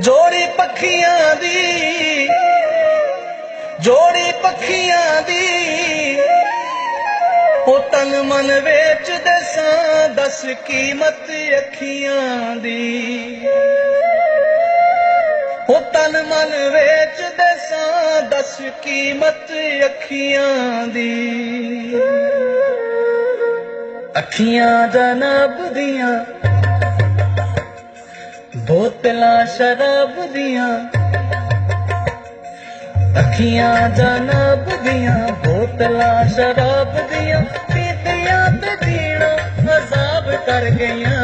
जोड़ी पखियां दी, जोड़ी पखियां दी, ओ तन मन वेच दसा दस कीमत अखियां दी। ओ तन मन वेच दसा दस कीमत अखियां दी। अखियां जनाब दियां बोतलां शराब दियां, अखियां जनाब दियां बोतलां शराब दियां, पीतियां ते जीना अजाब कर गईयां।